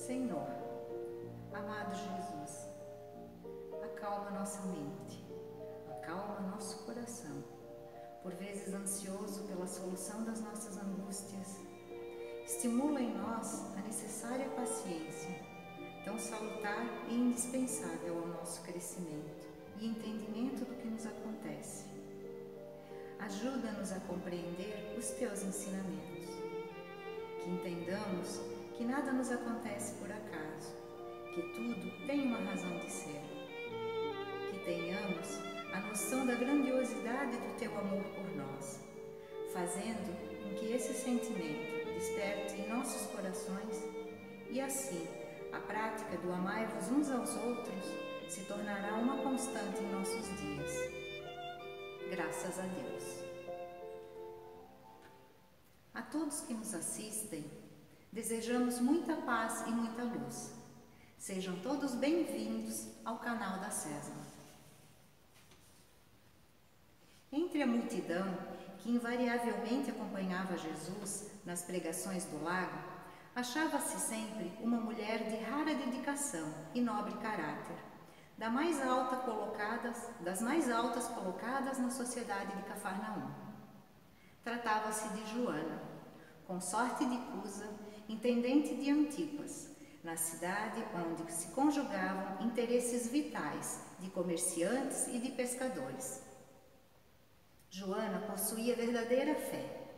Senhor, amado Jesus, acalma nossa mente, acalma nosso coração, por vezes ansioso pela solução das nossas angústias. Estimula em nós a necessária paciência, tão salutar e indispensável ao nosso crescimento e entendimento do que nos acontece. Ajuda-nos a compreender os teus ensinamentos, que entendamos que nada nos acontece por acaso, que tudo tem uma razão de ser, que tenhamos a noção da grandiosidade do teu amor por nós, fazendo com que esse sentimento desperte em nossos corações e assim a prática do amai-vos uns aos outros se tornará uma constante em nossos dias. Graças a Deus. A todos que nos assistem, desejamos muita paz e muita luz. Sejam todos bem-vindos ao canal da Sésamo. Entre a multidão que invariavelmente acompanhava Jesus nas pregações do lago, achava-se sempre uma mulher de rara dedicação e nobre caráter, das mais altas colocadas na sociedade de Cafarnaum. Tratava-se de Joana, consorte de Cusa, intendente de Antipas, na cidade onde se conjugavam interesses vitais de comerciantes e de pescadores. Joana possuía verdadeira fé.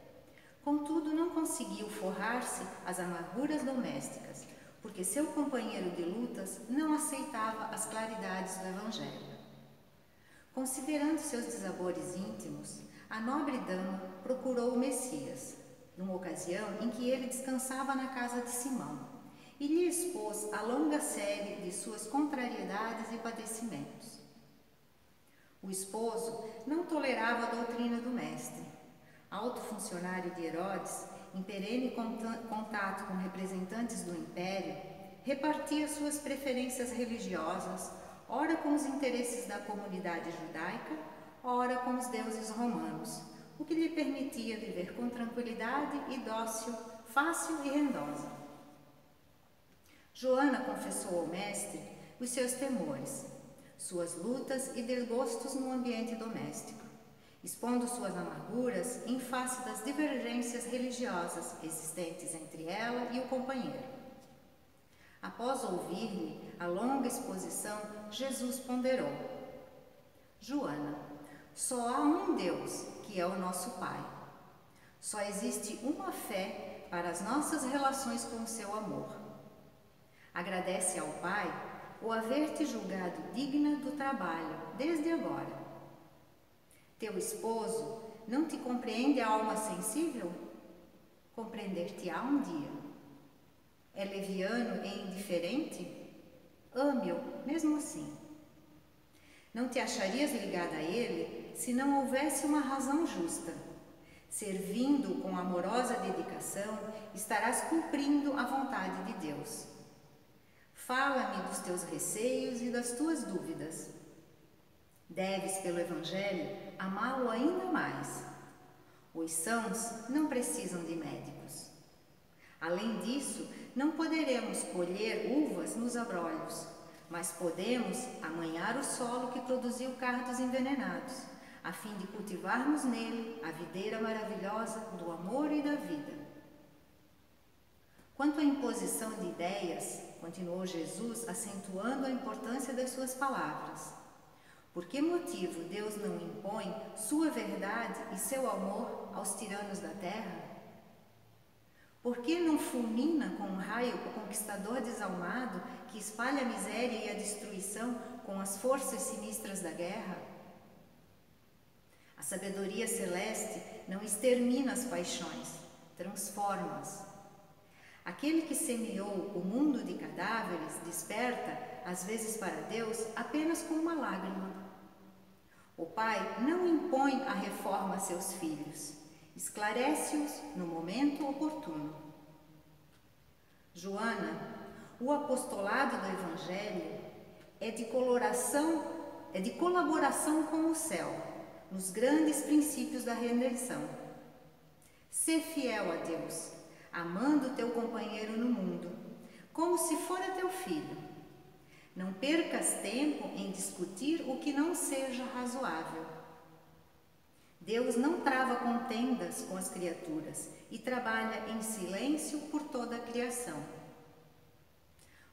Contudo, não conseguiu forrar-se às amarguras domésticas, porque seu companheiro de lutas não aceitava as claridades do Evangelho. Considerando seus dissabores íntimos, a nobre dama procurou o Messias, numa ocasião em que ele descansava na casa de Simão, e lhe expôs a longa série de suas contrariedades e padecimentos. O esposo não tolerava a doutrina do mestre. Alto funcionário de Herodes, em perene contato com representantes do império, repartia suas preferências religiosas, ora com os interesses da comunidade judaica, ora com os deuses romanos, o que lhe permitia viver com tranquilidade e dócil, fácil e rendosa. Joana confessou ao mestre os seus temores, suas lutas e desgostos no ambiente doméstico, expondo suas amarguras em face das divergências religiosas existentes entre ela e o companheiro. Após ouvir-lhe a longa exposição, Jesus ponderou: Joana, só há um Deus, que é o nosso Pai. Só existe uma fé para as nossas relações com o seu amor. Agradece ao Pai o haver-te julgado digna do trabalho desde agora. Teu esposo não te compreende a alma sensível? Compreender-te-á um dia. É leviano e indiferente? Ame-o mesmo assim. Não te acharias ligada a ele se não houvesse uma razão justa. Servindo com amorosa dedicação, estarás cumprindo a vontade de Deus. Fala-me dos teus receios e das tuas dúvidas. Deves, pelo Evangelho, amá-lo ainda mais. Os sãos não precisam de médicos. Além disso, não poderemos colher uvas nos abrolhos, mas podemos amanhar o solo que produziu cardos envenenados, a fim de cultivarmos nele a videira maravilhosa do amor e da vida. Quanto à imposição de ideias, continuou Jesus, acentuando a importância das suas palavras. Por que motivo Deus não impõe sua verdade e seu amor aos tiranos da terra? Por que não fulmina com um raio o conquistador desalmado que espalha a miséria e a destruição com as forças sinistras da guerra? A sabedoria celeste não extermina as paixões, transforma-as. Aquele que semeou o mundo de cadáveres desperta, às vezes para Deus, apenas com uma lágrima. O Pai não impõe a reforma a seus filhos, esclarece-os no momento oportuno. Joana, o apostolado do Evangelho é de colaboração com o céu, nos grandes princípios da redenção. Sê fiel a Deus, amando teu companheiro no mundo, como se fora teu filho. Não percas tempo em discutir o que não seja razoável. Deus não trava contendas com as criaturas e trabalha em silêncio por toda a criação.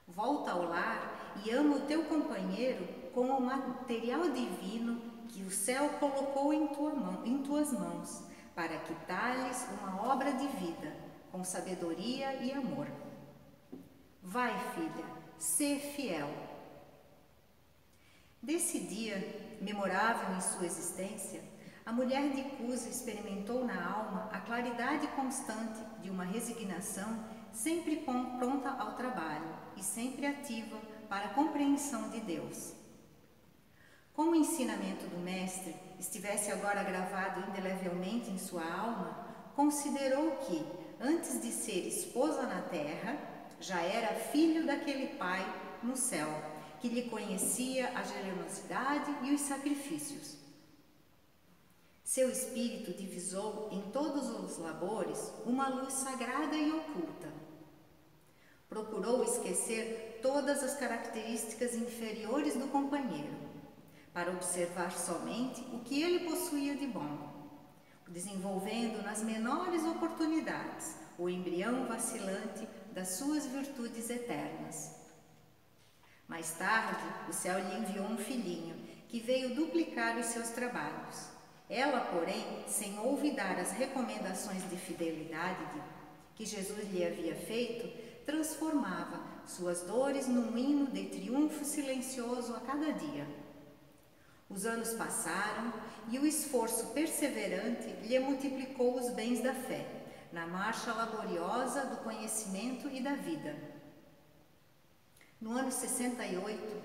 Volta ao lar e ama o teu companheiro com o material divino que o céu colocou em tuas mãos, para que talhes uma obra de vida, com sabedoria e amor. Vai, filha, sê fiel. Desse dia, memorável em sua existência, a mulher de Cusa experimentou na alma a claridade constante de uma resignação sempre pronta ao trabalho e sempre ativa para a compreensão de Deus. Como o ensinamento do Mestre estivesse agora gravado indelevelmente em sua alma, considerou que, antes de ser esposa na terra, já era filho daquele Pai no céu, que lhe conhecia a generosidade e os sacrifícios. Seu espírito divisou em todos os labores uma luz sagrada e oculta. Procurou esquecer todas as características inferiores do companheiro, para observar somente o que ele possuía de bom, desenvolvendo nas menores oportunidades o embrião vacilante das suas virtudes eternas. Mais tarde, o céu lhe enviou um filhinho que veio duplicar os seus trabalhos. Ela, porém, sem olvidar as recomendações de fidelidade que Jesus lhe havia feito, transformava suas dores num hino de triunfo silencioso a cada dia. Os anos passaram e o esforço perseverante lhe multiplicou os bens da fé, na marcha laboriosa do conhecimento e da vida. No ano 68,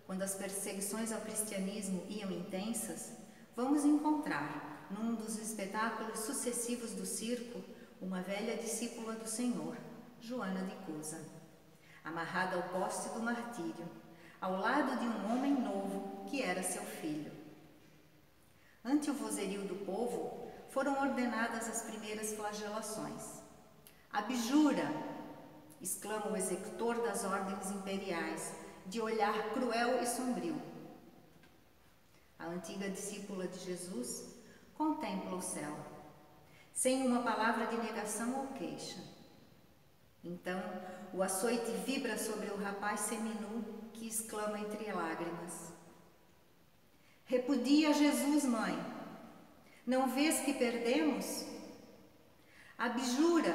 quando as perseguições ao cristianismo iam intensas, vamos encontrar, num dos espetáculos sucessivos do circo, uma velha discípula do Senhor, Joana de Cusa, amarrada ao poste do martírio, ao lado de um homem novo que era seu filho. Ante o vozerio do povo, foram ordenadas as primeiras flagelações. Abjura! Exclama o executor das ordens imperiais, de olhar cruel e sombrio. A antiga discípula de Jesus contempla o céu, sem uma palavra de negação ou queixa. Então, o açoite vibra sobre o rapaz seminu que exclama entre lágrimas: Repudia Jesus, mãe! Não vês que perdemos? Abjura,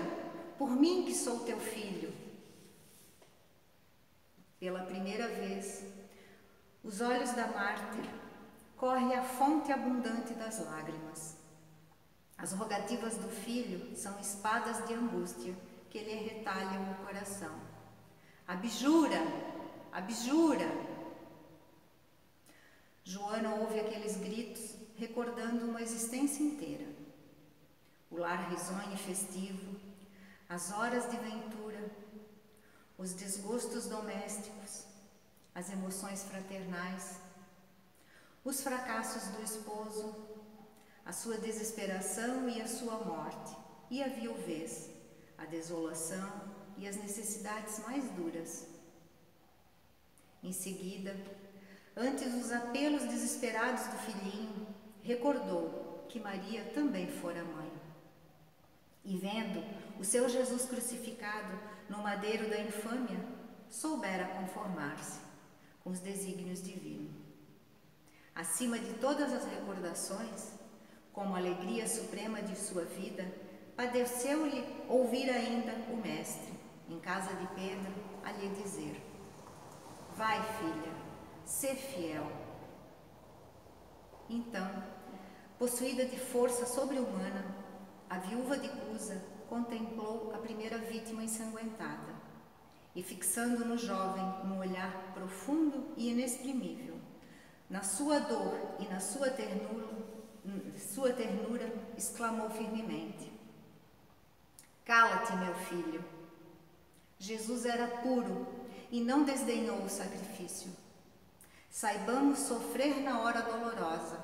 por mim que sou teu filho. Pela primeira vez, os olhos da mártir corre a fonte abundante das lágrimas. As rogativas do filho são espadas de angústia que lhe retalham o coração. Abjura! Abjura! Joana ouve aqueles gritos, recordando uma existência inteira. O lar risonho e festivo, as horas de ventura, os desgostos domésticos, as emoções fraternais, os fracassos do esposo, a sua desesperação e a sua morte, e a viuvez, a desolação e as necessidades mais duras. Em seguida, antes dos apelos desesperados do filhinho, recordou que Maria também fora mãe. E vendo o seu Jesus crucificado no madeiro da infâmia, soubera conformar-se com os desígnios divinos. Acima de todas as recordações, como alegria suprema de sua vida, padeceu-lhe ouvir ainda o Mestre, em casa de Pedro, a lhe dizer: Vai, filha, sê fiel. Então, possuída de força sobre-humana, a viúva de Cusa contemplou a primeira vítima ensanguentada e, fixando no jovem um olhar profundo e inexprimível, na sua dor e na sua ternura, exclamou firmemente: Cala-te, meu filho. Jesus era puro e não desdenhou o sacrifício. Saibamos sofrer na hora dolorosa,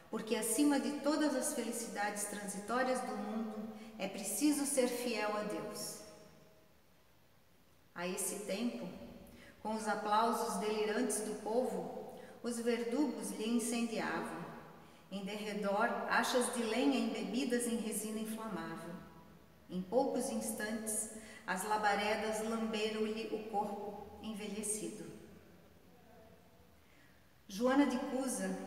porque acima de todas as felicidades transitórias do mundo, é preciso ser fiel a Deus. A esse tempo, com os aplausos delirantes do povo, os verdugos lhe incendiavam, em derredor achas de lenha embebidas em resina inflamável. Em poucos instantes, as labaredas lamberam-lhe o corpo envelhecido. Joana de Cusa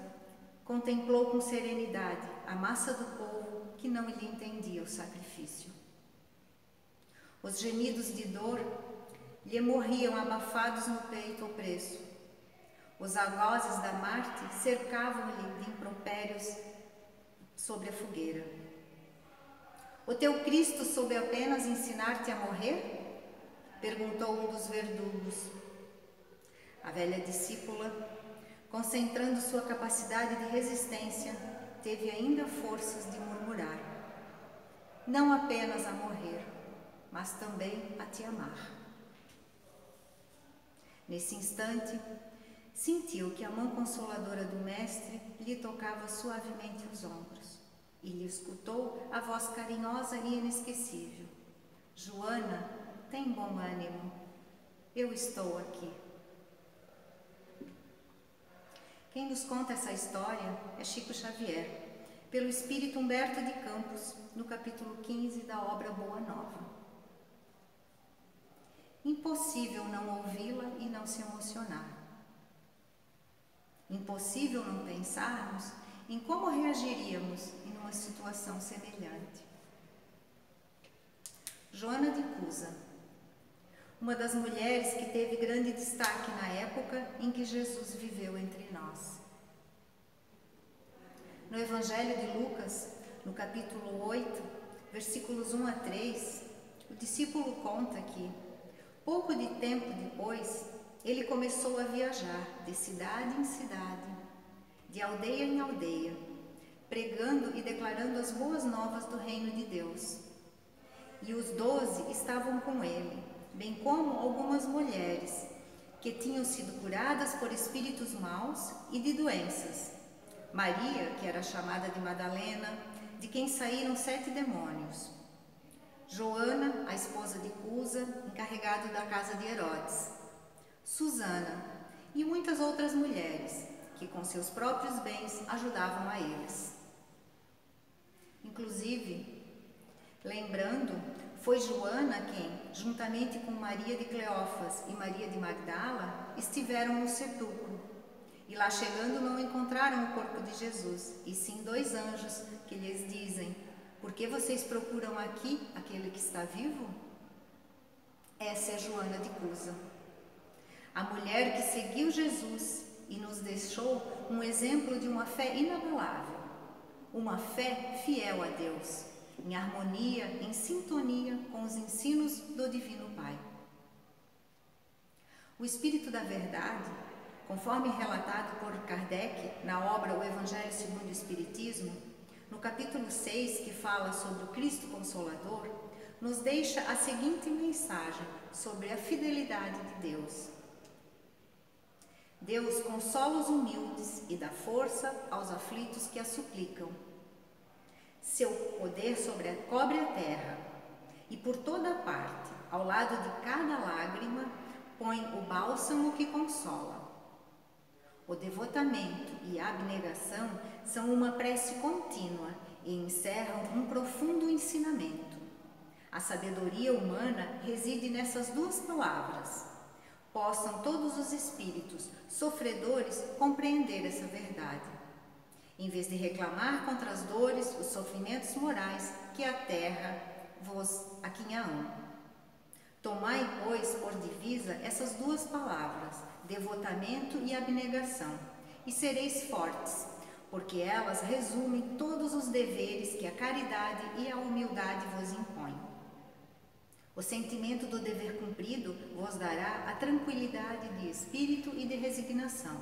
contemplou com serenidade a massa do povo que não lhe entendia o sacrifício. Os gemidos de dor lhe morriam abafados no peito opresso. Os algozes da Marte cercavam-lhe de impropérios sobre a fogueira. O teu Cristo soube apenas ensinar-te a morrer? Perguntou um dos verdugos. A velha discípula, concentrando sua capacidade de resistência, teve ainda forças de murmurar: não apenas a morrer, mas também a te amar. Nesse instante, sentiu que a mão consoladora do Mestre lhe tocava suavemente os ombros e lhe escutou a voz carinhosa e inesquecível: Joana, tem bom ânimo, eu estou aqui. Quem nos conta essa história é Chico Xavier, pelo espírito Humberto de Campos, no capítulo 15 da obra Boa Nova. Impossível não ouvi-la e não se emocionar. Impossível não pensarmos em como reagiríamos em uma situação semelhante. Joana de Cusa, uma das mulheres que teve grande destaque na época em que Jesus viveu entre nós. No Evangelho de Lucas, no capítulo 8, versículos 1 a 3, o discípulo conta que, pouco de tempo depois, ele começou a viajar de cidade em cidade, de aldeia em aldeia, pregando e declarando as boas novas do reino de Deus. E os 12 estavam com ele, bem como algumas mulheres que tinham sido curadas por espíritos maus e de doenças. Maria, que era chamada de Madalena, de quem saíram 7 demônios. Joana, a esposa de Cusa, encarregada da casa de Herodes. Susana e muitas outras mulheres que com seus próprios bens ajudavam a eles. Inclusive, lembrando, foi Joana quem, juntamente com Maria de Cleófas e Maria de Magdala, estiveram no sepulcro. E lá chegando não encontraram o corpo de Jesus, e sim 2 anjos que lhes dizem: por que vocês procuram aqui aquele que está vivo? Essa é Joana de Cusa, a mulher que seguiu Jesus e nos deixou um exemplo de uma fé inabalável, uma fé fiel a Deus, em harmonia, em sintonia com os ensinos do Divino Pai. O Espírito da Verdade, conforme relatado por Kardec na obra O Evangelho segundo o Espiritismo, no capítulo 6, que fala sobre o Cristo Consolador, nos deixa a seguinte mensagem sobre a fidelidade de Deus. Deus consola os humildes e dá força aos aflitos que a suplicam. Seu poder cobre a terra, e por toda parte, ao lado de cada lágrima, põe o bálsamo que consola. O devotamento e a abnegação são uma prece contínua e encerram um profundo ensinamento. A sabedoria humana reside nessas 2 palavras. Possam todos os espíritos sofredores compreender essa verdade, em vez de reclamar contra as dores, os sofrimentos morais que a terra vos aquinham. Tomai, pois, por divisa essas 2 palavras, devotamento e abnegação, e sereis fortes, porque elas resumem todos os deveres que a caridade e a humildade vos impõem. O sentimento do dever cumprido vos dará a tranquilidade de espírito e de resignação.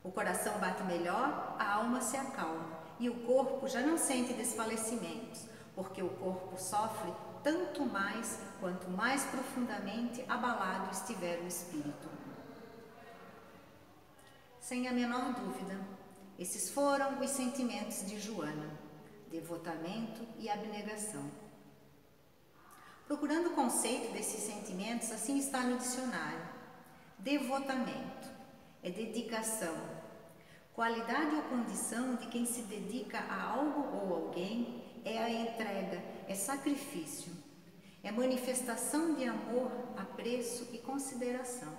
O coração bate melhor, a alma se acalma, e o corpo já não sente desfalecimentos, porque o corpo sofre tanto mais quanto mais profundamente abalado estiver o espírito. Sem a menor dúvida, esses foram os sentimentos de Joana: devotamento e abnegação. Procurando o conceito desses sentimentos, assim está no dicionário. Devotamento é dedicação, qualidade ou condição de quem se dedica a algo ou alguém, é a entrega, é sacrifício, é manifestação de amor, apreço e consideração.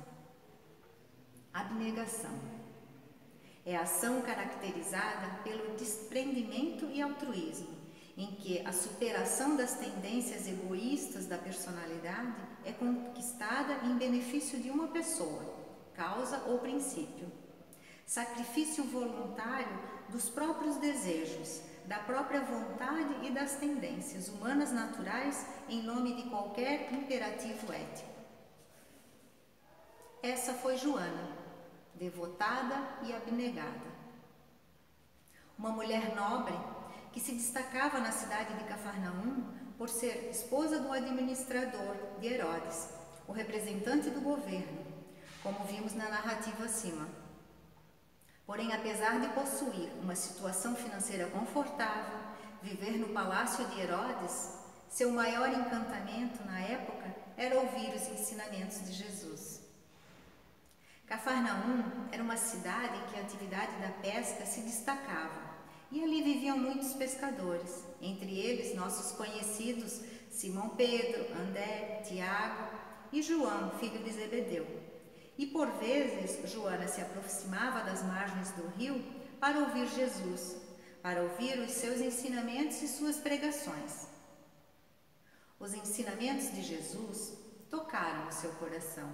Abnegação é ação caracterizada pelo desprendimento e altruísmo, em que a superação das tendências egoístas da personalidade é conquistada em benefício de uma pessoa, causa ou princípio. Sacrifício voluntário dos próprios desejos, da própria vontade e das tendências humanas naturais em nome de qualquer imperativo ético. Essa foi Joana, devotada e abnegada. Uma mulher nobre que se destacava na cidade de Cafarnaum por ser esposa do administrador de Herodes, o representante do governo, como vimos na narrativa acima. Porém, apesar de possuir uma situação financeira confortável, viver no palácio de Herodes, seu maior encantamento na época era ouvir os ensinamentos de Jesus. Cafarnaum era uma cidade em que a atividade da pesca se destacava e ali viviam muitos pescadores, entre eles nossos conhecidos Simão Pedro, André, Tiago e João, filho de Zebedeu. E por vezes Joana se aproximava das margens do rio para ouvir Jesus, para ouvir os seus ensinamentos e suas pregações. Os ensinamentos de Jesus tocaram o seu coração.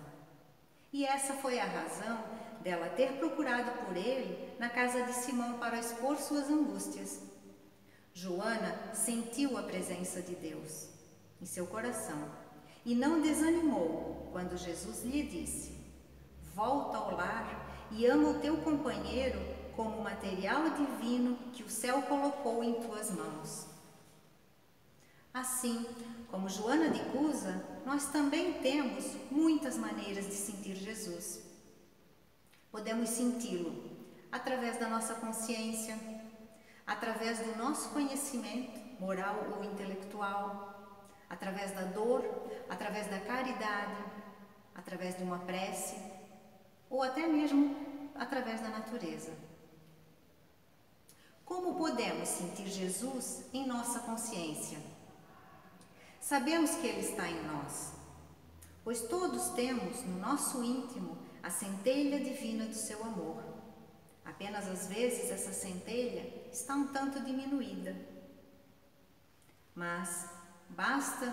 E essa foi a razão dela ter procurado por ele na casa de Simão para expor suas angústias. Joana sentiu a presença de Deus em seu coração e não desanimou quando Jesus lhe disse: volta ao lar e ama o teu companheiro como material divino que o céu colocou em tuas mãos. Assim, como Joana de Cusa, nós também temos muitas maneiras de sentir Jesus. Podemos senti-lo através da nossa consciência, através do nosso conhecimento moral ou intelectual, através da dor, através da caridade, através de uma prece ou até mesmo através da natureza. Como podemos sentir Jesus em nossa consciência? Sabemos que Ele está em nós, pois todos temos no nosso íntimo a centelha divina do seu amor. Apenas às vezes essa centelha está um tanto diminuída. Mas basta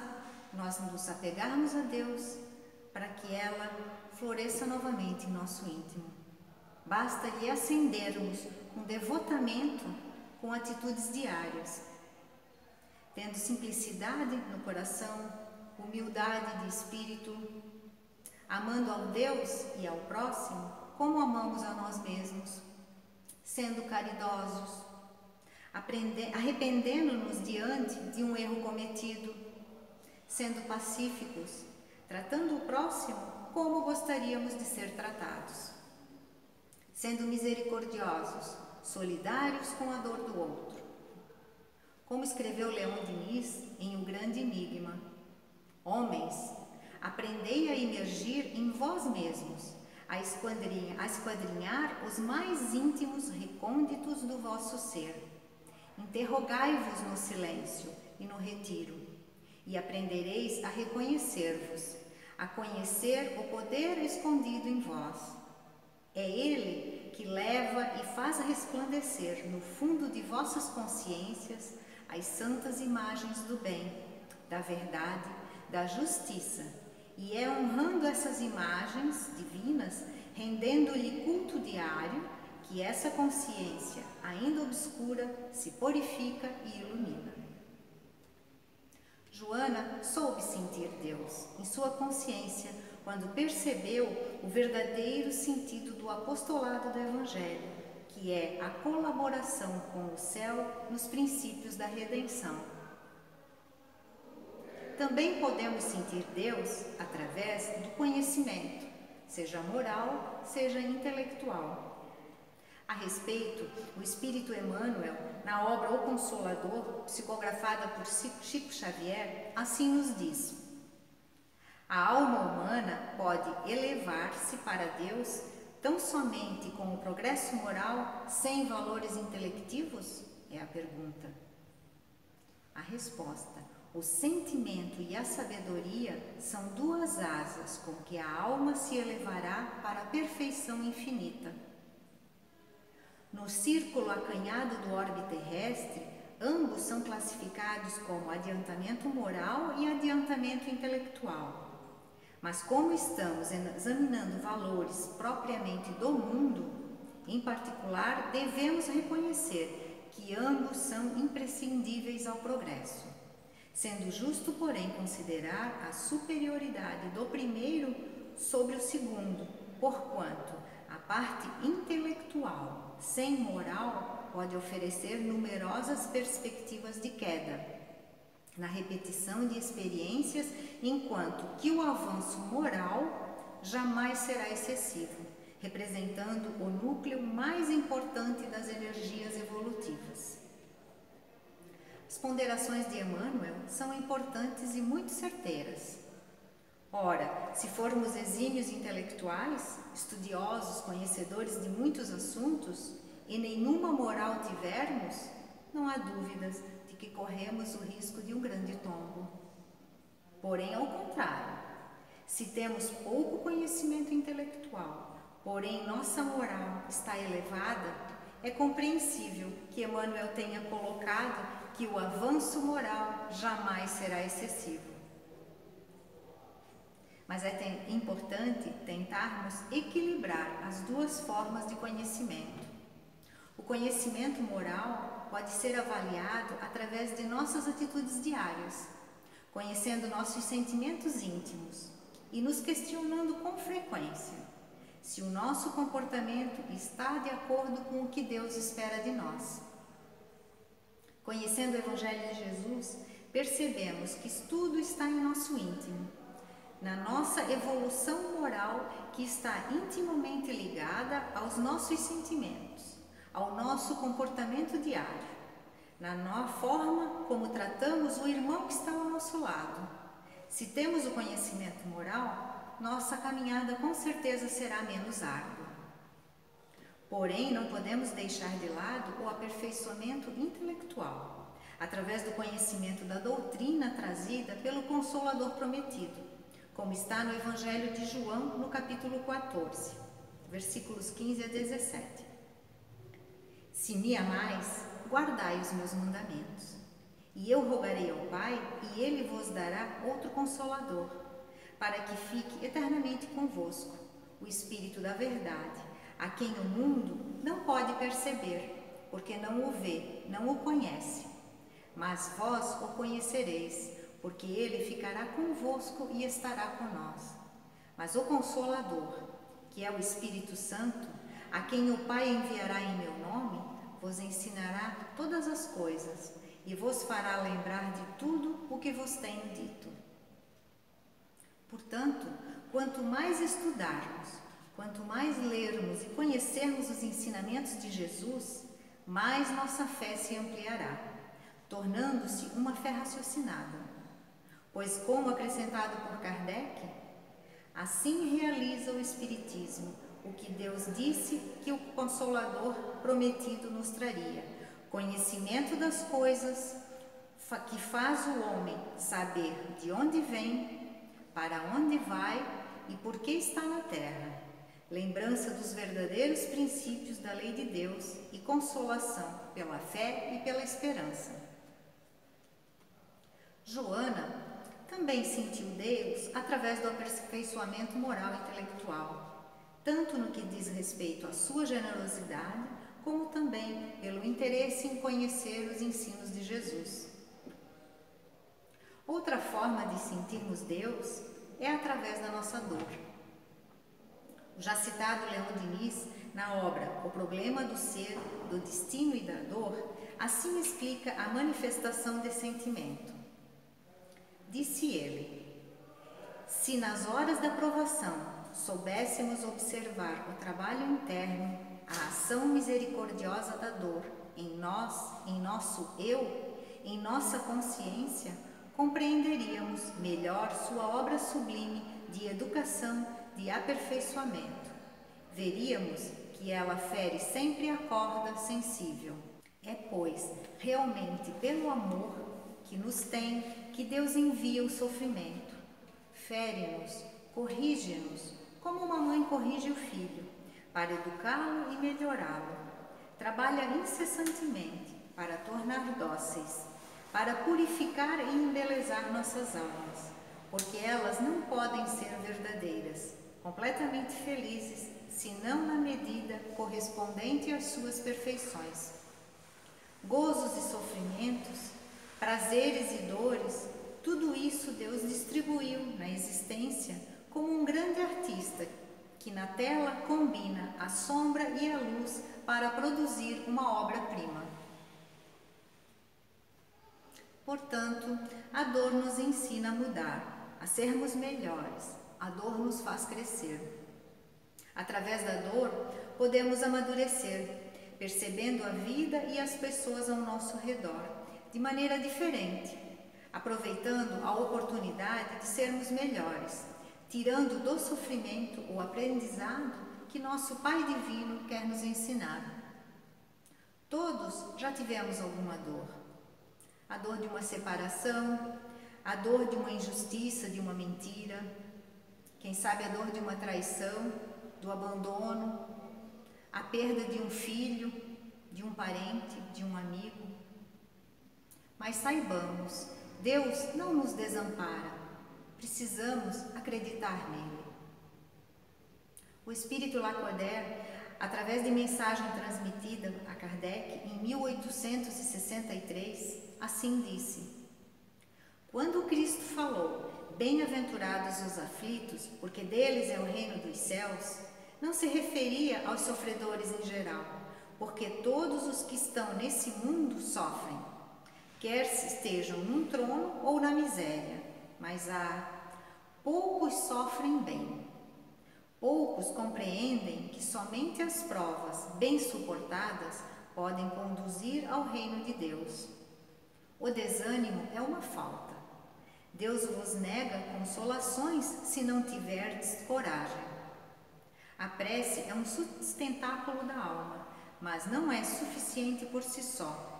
nós nos apegarmos a Deus para que ela floresça novamente em nosso íntimo. Basta lhe acendermos com devotamento, com atitudes diárias, tendo simplicidade no coração, humildade de espírito, amando ao Deus e ao próximo como amamos a nós mesmos, sendo caridosos, arrependendo-nos diante de um erro cometido, sendo pacíficos, tratando o próximo como gostaríamos de ser tratados, sendo misericordiosos, solidários com a dor do outro. Como escreveu Leon Denis em O Grande Enigma: homens, aprendei a imergir em vós mesmos, a esquadrinhar os mais íntimos recônditos do vosso ser. Interrogai-vos no silêncio e no retiro, e aprendereis a reconhecer-vos, a conhecer o poder escondido em vós. É Ele que leva e faz resplandecer no fundo de vossas consciências as santas imagens do bem, da verdade, da justiça, e é honrando essas imagens divinas, rendendo-lhe culto diário, que essa consciência, ainda obscura, se purifica e ilumina. Joana soube sentir Deus em sua consciência quando percebeu o verdadeiro sentido do apostolado do Evangelho, que é a colaboração com o céu nos princípios da redenção. Também podemos sentir Deus através do conhecimento, seja moral, seja intelectual. A respeito, o Espírito Emmanuel, na obra O Consolador, psicografada por Chico Xavier, assim nos diz: A alma humana pode elevar-se para Deus tão somente com o progresso moral, sem valores intelectivos? É a pergunta. A resposta: o sentimento e a sabedoria são duas asas com que a alma se elevará para a perfeição infinita. No círculo acanhado do orbe terrestre, ambos são classificados como adiantamento moral e adiantamento intelectual. Mas como estamos examinando valores propriamente do mundo, em particular, devemos reconhecer que ambos são imprescindíveis ao progresso, sendo justo, porém, considerar a superioridade do primeiro sobre o segundo, porquanto a parte intelectual, sem moral, pode oferecer numerosas perspectivas de queda na repetição de experiências, enquanto que o avanço moral jamais será excessivo, representando o núcleo mais importante das energias evolutivas. As ponderações de Emmanuel são importantes e muito certeiras. Ora, se formos exímios intelectuais, estudiosos, conhecedores de muitos assuntos, e nenhuma moral tivermos, não há dúvidas de que corremos o risco de um grande tombo. Porém, ao contrário, se temos pouco conhecimento intelectual, porém nossa moral está elevada, é compreensível que Emmanuel tenha colocado que o avanço moral jamais será excessivo. Mas é importante tentarmos equilibrar as duas formas de conhecimento. O conhecimento moral pode ser avaliado através de nossas atitudes diárias, conhecendo nossos sentimentos íntimos e nos questionando com frequência se o nosso comportamento está de acordo com o que Deus espera de nós. Conhecendo o Evangelho de Jesus, percebemos que tudo está em nosso íntimo, na nossa evolução moral, que está intimamente ligada aos nossos sentimentos, ao nosso comportamento diário, na forma como tratamos o irmão que está ao nosso lado. Se temos o conhecimento moral, nossa caminhada com certeza será menos árdua. Porém, não podemos deixar de lado o aperfeiçoamento intelectual, através do conhecimento da doutrina trazida pelo Consolador prometido, como está no Evangelho de João, no capítulo 14, versículos 15 a 17. Se me amais, guardai os meus mandamentos, e eu rogarei ao Pai, e Ele vos dará outro Consolador, para que fique eternamente convosco, o Espírito da verdade, a quem o mundo não pode perceber, porque não o vê, não o conhece. Mas vós o conhecereis, porque ele ficará convosco e estará conosco. Mas o Consolador, que é o Espírito Santo, a quem o Pai enviará em meu nome, vos ensinará todas as coisas e vos fará lembrar de tudo o que vos tenho dito. Portanto, quanto mais estudarmos, quanto mais lermos e conhecermos os ensinamentos de Jesus, mais nossa fé se ampliará, tornando-se uma fé raciocinada. Pois, como acrescentado por Kardec, assim realiza o Espiritismo o que Deus disse que o Consolador prometido nos traria: conhecimento das coisas que faz o homem saber de onde vem, para onde vai e por que está na terra, lembrança dos verdadeiros princípios da lei de Deus e consolação pela fé e pela esperança. Joana também sentiu Deus através do aperfeiçoamento moral e intelectual, tanto no que diz respeito à sua generosidade, como também pelo interesse em conhecer os ensinos de Jesus. Outra forma de sentirmos Deus é através da nossa dor. O já citado Leon Denis, na obra O Problema do Ser, do Destino e da Dor, assim explica a manifestação desse sentimento. Disse ele: se nas horas da provação soubéssemos observar o trabalho interno, a ação misericordiosa da dor em nós, em nosso eu, em nossa consciência, compreenderíamos melhor sua obra sublime de educação, de aperfeiçoamento. Veríamos que ela fere sempre a corda sensível. É, pois, realmente pelo amor que nos tem que Deus envia o sofrimento. Fere-nos, corrige-nos, como uma mãe corrige o filho, para educá-lo e melhorá-lo. Trabalha incessantemente para tornar dóceis, para purificar e embelezar nossas almas, porque elas não podem ser verdadeiras, completamente felizes, senão na medida correspondente às suas perfeições. Gozos e sofrimentos, prazeres e dores, tudo isso Deus distribuiu na existência como um grande artista que na tela combina a sombra e a luz para produzir uma obra-prima. Portanto, a dor nos ensina a mudar, a sermos melhores. A dor nos faz crescer. Através da dor, podemos amadurecer, percebendo a vida e as pessoas ao nosso redor de maneira diferente, aproveitando a oportunidade de sermos melhores, tirando do sofrimento o aprendizado que nosso Pai Divino quer nos ensinar. Todos já tivemos alguma dor. A dor de uma separação, a dor de uma injustiça, de uma mentira, quem sabe a dor de uma traição, do abandono, a perda de um filho, de um parente, de um amigo. Mas saibamos, Deus não nos desampara, precisamos acreditar nele. O Espírito Lacordaire, através de mensagem transmitida a Kardec em 1863, assim disse: quando Cristo falou, bem-aventurados os aflitos, porque deles é o reino dos céus, não se referia aos sofredores em geral, porque todos os que estão nesse mundo sofrem, quer estejam num trono ou na miséria, mas poucos sofrem bem. Poucos compreendem que somente as provas bem suportadas podem conduzir ao reino de Deus. O desânimo é uma falta. Deus vos nega consolações se não tiverdes coragem. A prece é um sustentáculo da alma, mas não é suficiente por si só.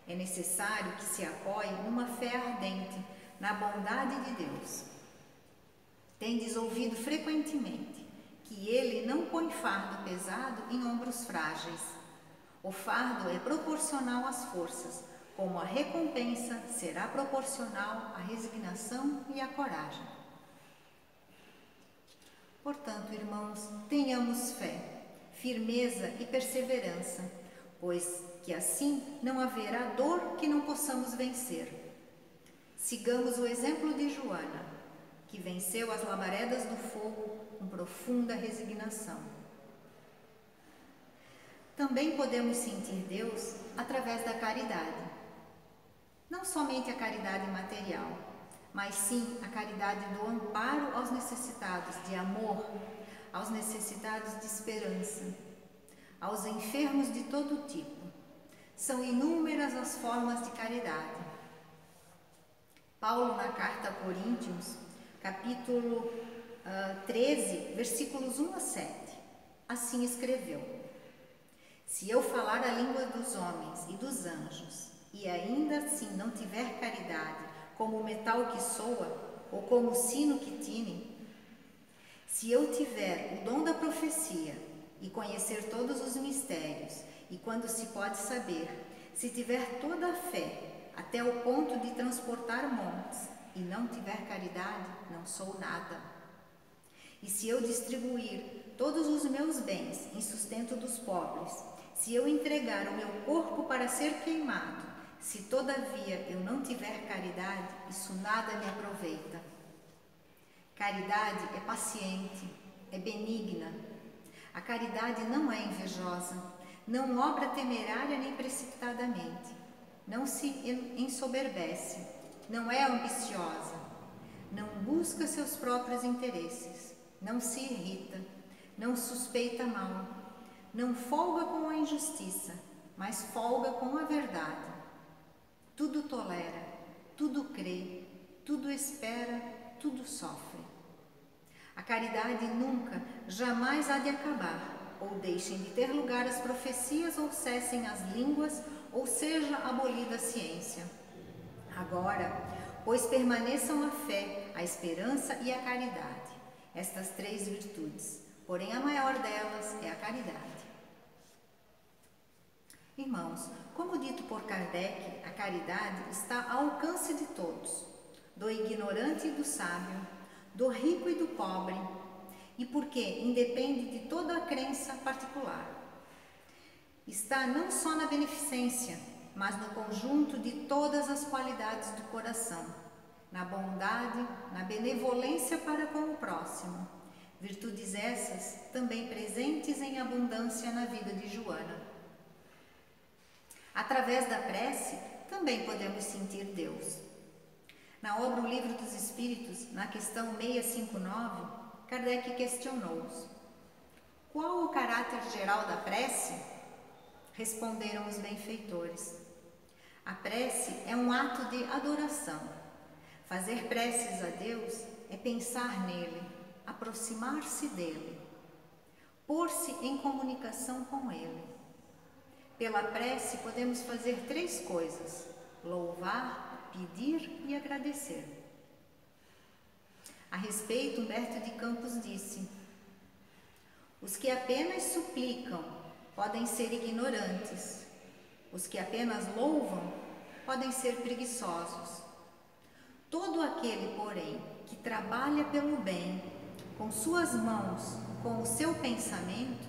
É necessário que se apoie numa fé ardente, na bondade de Deus. Tendes ouvido frequentemente que Ele não põe fardo pesado em ombros frágeis. O fardo é proporcional às forças, como a recompensa será proporcional à resignação e à coragem. Portanto, irmãos, tenhamos fé, firmeza e perseverança, pois que assim não haverá dor que não possamos vencer. Sigamos o exemplo de Joana, que venceu as labaredas do fogo com profunda resignação. Também podemos sentir Deus através da caridade. Não somente a caridade material, mas sim a caridade do amparo aos necessitados de amor, aos necessitados de esperança, aos enfermos de todo tipo. São inúmeras as formas de caridade. Paulo, na carta a Coríntios, capítulo 13, versículos 1 a 7, assim escreveu: se eu falar a língua dos homens e dos anjos, e ainda assim não tiver caridade, como o metal que soa, ou como o sino que tine, se eu tiver o dom da profecia, e conhecer todos os mistérios, e quando se pode saber, se tiver toda a fé, até o ponto de transportar montes, e não tiver caridade, não sou nada. E se eu distribuir todos os meus bens em sustento dos pobres, se eu entregar o meu corpo para ser queimado, se todavia eu não tiver caridade, isso nada me aproveita. Caridade é paciente, é benigna. A caridade não é invejosa, não obra temerária nem precipitadamente, não se ensoberbece, não é ambiciosa, não busca seus próprios interesses, não se irrita, não suspeita mal, não folga com a injustiça, mas folga com a verdade. Tudo tolera, tudo crê, tudo espera, tudo sofre. A caridade nunca, jamais há de acabar, ou deixem de ter lugar as profecias, ou cessem as línguas, ou seja abolida a ciência. Agora, pois permaneçam a fé, a esperança e a caridade, estas 3 virtudes, porém a maior delas é a caridade. Irmãos, como dito por Kardec, a caridade está ao alcance de todos, do ignorante e do sábio, do rico e do pobre, e porque independe de toda a crença particular. Está não só na beneficência, mas no conjunto de todas as qualidades do coração, na bondade, na benevolência para com o próximo, virtudes essas também presentes em abundância na vida de Joana. Através da prece, também podemos sentir Deus. Na obra O Livro dos Espíritos, na questão 659, Kardec questionou-os: qual o caráter geral da prece? Responderam os benfeitores: a prece é um ato de adoração. Fazer preces a Deus é pensar nele, aproximar-se dele, pôr-se em comunicação com ele. Pela prece podemos fazer 3 coisas: louvar, pedir e agradecer. A respeito, Humberto de Campos disse: os que apenas suplicam podem ser ignorantes, os que apenas louvam podem ser preguiçosos. Todo aquele, porém, que trabalha pelo bem, com suas mãos, com o seu pensamento,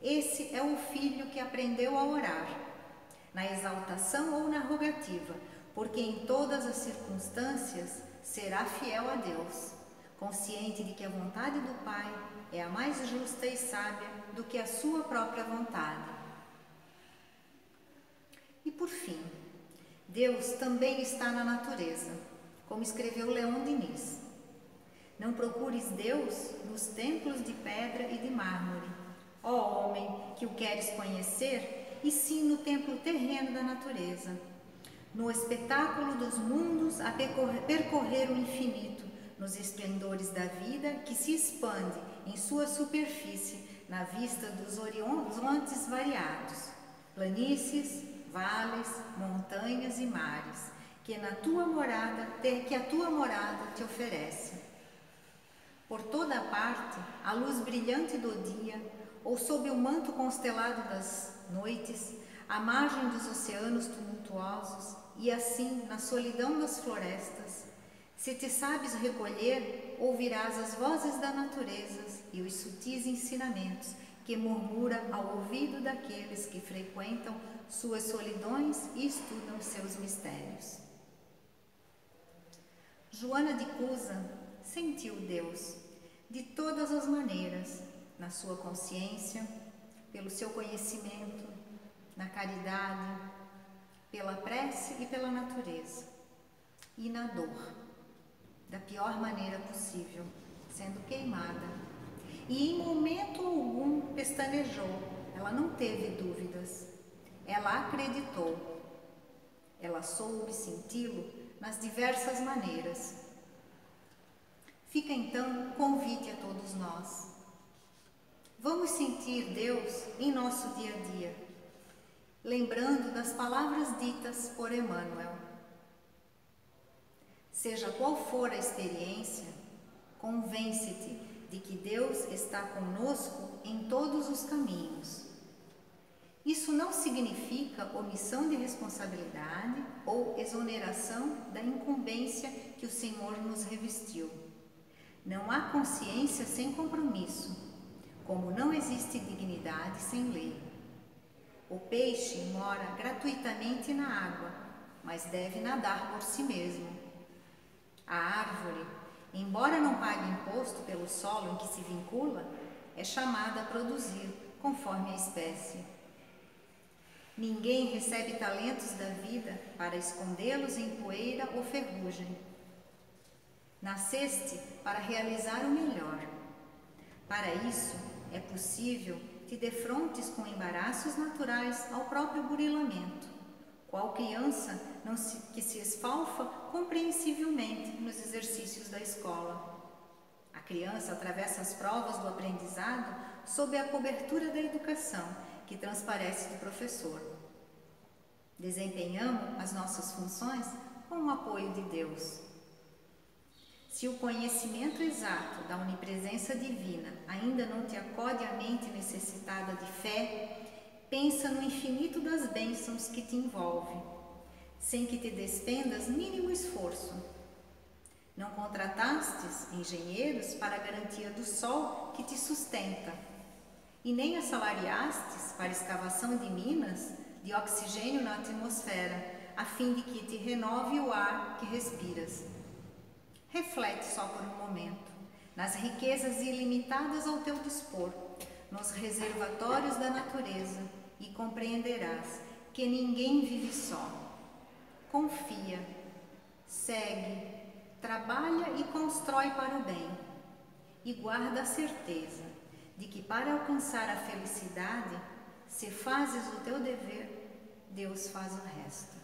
esse é o filho que aprendeu a orar, na exaltação ou na rogativa, porque em todas as circunstâncias será fiel a Deus, consciente de que a vontade do Pai é a mais justa e sábia do que a sua própria vontade. E por fim, Deus também está na natureza, como escreveu Leon Denis. Não procures Deus nos templos de pedra e de mármore, ó homem que o queres conhecer, e sim no templo terreno da natureza, no espetáculo dos mundos a percorrer o infinito, nos esplendores da vida que se expande em sua superfície na vista dos horizontes variados, planícies, vales, montanhas e mares, que a tua morada te oferece. Por toda parte, a luz brilhante do dia, ou sob o manto constelado das noites, à margem dos oceanos tumultuosos, e assim na solidão das florestas, se te sabes recolher, ouvirás as vozes da natureza e os sutis ensinamentos que murmura ao ouvido daqueles que frequentam suas solidões e estudam seus mistérios. Joana de Cusa sentiu Deus de todas as maneiras, na sua consciência, pelo seu conhecimento, na caridade, pela prece e pela natureza, e na dor, da pior maneira possível, sendo queimada. E em momento algum pestanejou, ela não teve dúvidas, ela acreditou, ela soube senti-lo nas diversas maneiras. Fica então o convite a todos nós. Vamos sentir Deus em nosso dia a dia, lembrando das palavras ditas por Emmanuel. Seja qual for a experiência, convence-te de que Deus está conosco em todos os caminhos. Isso não significa omissão de responsabilidade ou exoneração da incumbência que o Senhor nos revestiu. Não há consciência sem compromisso, como não existe dignidade sem lei. O peixe mora gratuitamente na água, mas deve nadar por si mesmo. A árvore, embora não pague imposto pelo solo em que se vincula, é chamada a produzir conforme a espécie. Ninguém recebe talentos da vida para escondê-los em poeira ou ferrugem. Nasceste para realizar o melhor. Para isso, é possível te defrontes com embaraços naturais ao próprio burilamento, qual criança que se esfalfa compreensivelmente nos exercícios da escola. A criança atravessa as provas do aprendizado sob a cobertura da educação que transparece do professor. Desempenhamos as nossas funções com o apoio de Deus. Se o conhecimento exato da onipresença divina ainda não te acode à mente necessitada de fé, pensa no infinito das bênçãos que te envolve, sem que te despendas mínimo esforço. Não contratastes engenheiros para a garantia do sol que te sustenta, e nem assalariastes para a escavação de minas de oxigênio na atmosfera, a fim de que te renove o ar que respiras. Reflete só por um momento nas riquezas ilimitadas ao teu dispor, nos reservatórios da natureza, e compreenderás que ninguém vive só. Confia, segue, trabalha e constrói para o bem, e guarda a certeza de que para alcançar a felicidade, se fazes o teu dever, Deus faz o resto.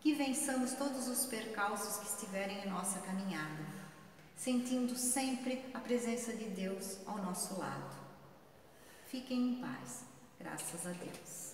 Que vençamos todos os percalços que estiverem em nossa caminhada, sentindo sempre a presença de Deus ao nosso lado. Fiquem em paz, graças a Deus.